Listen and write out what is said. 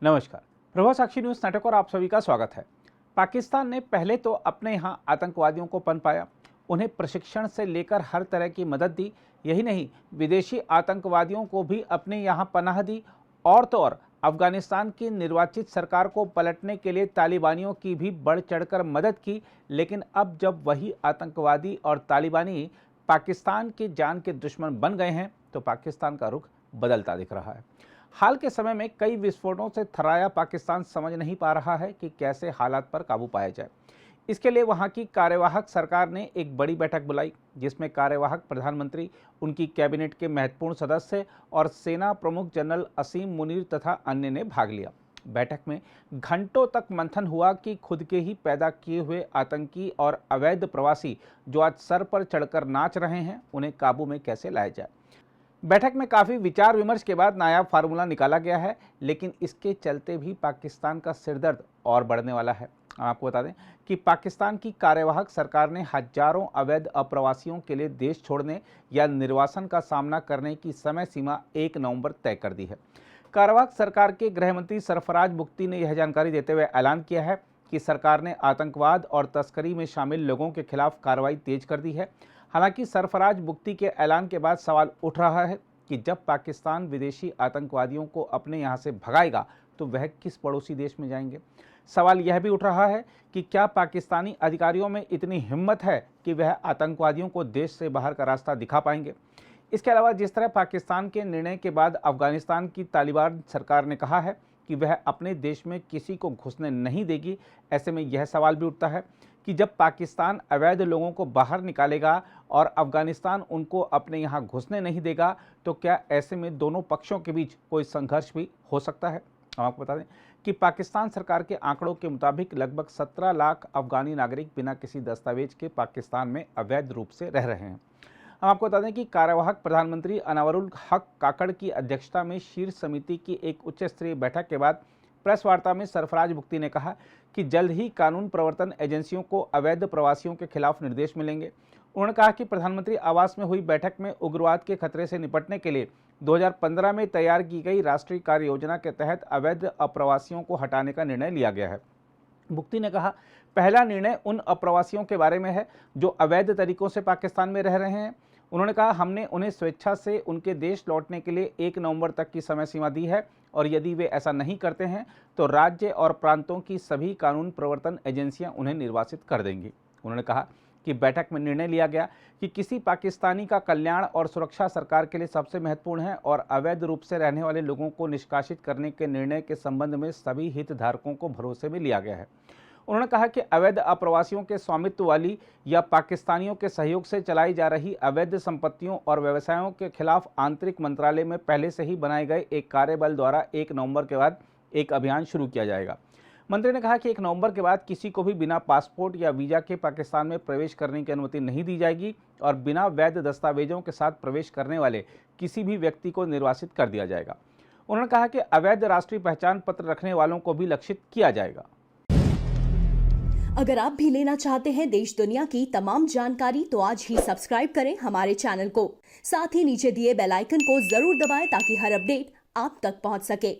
नमस्कार। प्रभाव साक्षी news network और आप सभी का स्वागत है। पाकिस्तान ने पहले तो अपने यहाँ आतंकवादियों को पनपाया, उन्हें प्रशिक्षण से लेकर हर तरह की मदद दी। यही नहीं, विदेशी आतंकवादियों को भी अपने यहाँ पनाह दी और तो और अफगानिस्तान की निर्वाचित सरकार को पलटने के लिए तालिबानियों की भी बढ़ चढ़कर मदद की। लेकिन अब जब वही आतंकवादी और तालिबानी पाकिस्तान की जान के दुश्मन बन गए हैं तो पाकिस्तान का रुख बदलता दिख रहा है। हाल के समय में कई विस्फोटों से थर्राया पाकिस्तान समझ नहीं पा रहा है कि कैसे हालात पर काबू पाया जाए। इसके लिए वहां की कार्यवाहक सरकार ने एक बड़ी बैठक बुलाई, जिसमें कार्यवाहक प्रधानमंत्री, उनकी कैबिनेट के महत्वपूर्ण सदस्य और सेना प्रमुख जनरल असीम मुनीर तथा अन्य ने भाग लिया। बैठक में घंटों तक मंथन हुआ कि खुद के ही पैदा किए हुए आतंकी और अवैध प्रवासी जो आज सर पर चढ़कर नाच रहे हैं, उन्हें काबू में कैसे लाया जाए। बैठक में काफ़ी विचार विमर्श के बाद नायाब फार्मूला निकाला गया है, लेकिन इसके चलते भी पाकिस्तान का सिरदर्द और बढ़ने वाला है। हम आपको बता दें कि पाकिस्तान की कार्यवाहक सरकार ने हजारों अवैध अप्रवासियों के लिए देश छोड़ने या निर्वासन का सामना करने की समय सीमा 1 नवंबर तय कर दी है। कार्यवाहक सरकार के गृह मंत्री सरफराज बुख्ती ने यह जानकारी देते हुए ऐलान किया है कि सरकार ने आतंकवाद और तस्करी में शामिल लोगों के खिलाफ कार्रवाई तेज कर दी है। हालांकि सरफराज बुख्ती के ऐलान के बाद सवाल उठ रहा है कि जब पाकिस्तान विदेशी आतंकवादियों को अपने यहाँ से भगाएगा तो वह किस पड़ोसी देश में जाएंगे। सवाल यह भी उठ रहा है कि क्या पाकिस्तानी अधिकारियों में इतनी हिम्मत है कि वह आतंकवादियों को देश से बाहर का रास्ता दिखा पाएंगे। इसके अलावा जिस तरह पाकिस्तान के निर्णय के बाद अफगानिस्तान की तालिबान सरकार ने कहा है कि वह अपने देश में किसी को घुसने नहीं देगी, ऐसे में यह सवाल भी उठता है कि जब पाकिस्तान अवैध लोगों को बाहर निकालेगा और अफगानिस्तान उनको अपने यहाँ घुसने नहीं देगा, तो क्या ऐसे में दोनों पक्षों के बीच कोई संघर्ष भी हो सकता है। हम आपको बता दें कि पाकिस्तान सरकार के आंकड़ों के मुताबिक लगभग 17 लाख अफगानी नागरिक बिना किसी दस्तावेज के पाकिस्तान में अवैध रूप से रह रहे हैं। हम आपको बता दें कि कार्यवाहक प्रधानमंत्री अनवरुल हक काकड़ की अध्यक्षता में शीर्ष समिति की एक उच्च स्तरीय बैठक के बाद प्रेस वार्ता में सरफराज बुख्ती ने कहा कि जल्द ही कानून प्रवर्तन एजेंसियों को अवैध प्रवासियों के खिलाफ निर्देश मिलेंगे। उन्होंने कहा कि प्रधानमंत्री आवास में हुई बैठक में उग्रवाद के खतरे से निपटने के लिए 2015 में तैयार की गई राष्ट्रीय कार्य योजना के तहत अवैध अप्रवासियों को हटाने का निर्णय लिया गया है। बुख्ती ने कहा, पहला निर्णय उन अप्रवासियों के बारे में है जो अवैध तरीकों से पाकिस्तान में रह रहे हैं। उन्होंने कहा, हमने उन्हें स्वेच्छा से उनके देश लौटने के लिए 1 नवंबर तक की समय सीमा दी है और यदि वे ऐसा नहीं करते हैं तो राज्य और प्रांतों की सभी कानून प्रवर्तन एजेंसियां उन्हें निर्वासित कर देंगी। उन्होंने कहा कि बैठक में निर्णय लिया गया कि किसी पाकिस्तानी का कल्याण और सुरक्षा सरकार के लिए सबसे महत्वपूर्ण है और अवैध रूप से रहने वाले लोगों को निष्कासित करने के निर्णय के संबंध में सभी हितधारकों को भरोसे में लिया गया है। उन्होंने कहा कि अवैध अप्रवासियों के स्वामित्व वाली या पाकिस्तानियों के सहयोग से चलाई जा रही अवैध संपत्तियों और व्यवसायों के खिलाफ आंतरिक मंत्रालय में पहले से ही बनाए गए एक कार्यबल द्वारा 1 नवंबर के बाद एक अभियान शुरू किया जाएगा। मंत्री ने कहा कि 1 नवंबर के बाद किसी को भी बिना पासपोर्ट या वीजा के पाकिस्तान में प्रवेश करने की अनुमति नहीं दी जाएगी और बिना वैध दस्तावेजों के साथ प्रवेश करने वाले किसी भी व्यक्ति को निर्वासित कर दिया जाएगा। उन्होंने कहा कि अवैध राष्ट्रीय पहचान पत्र रखने वालों को भी लक्षित किया जाएगा। अगर आप भी लेना चाहते हैं देश दुनिया की तमाम जानकारी तो आज ही सब्सक्राइब करें हमारे चैनल को। साथ ही नीचे दिए बेल आइकन को जरूर दबाएं ताकि हर अपडेट आप तक पहुंच सके।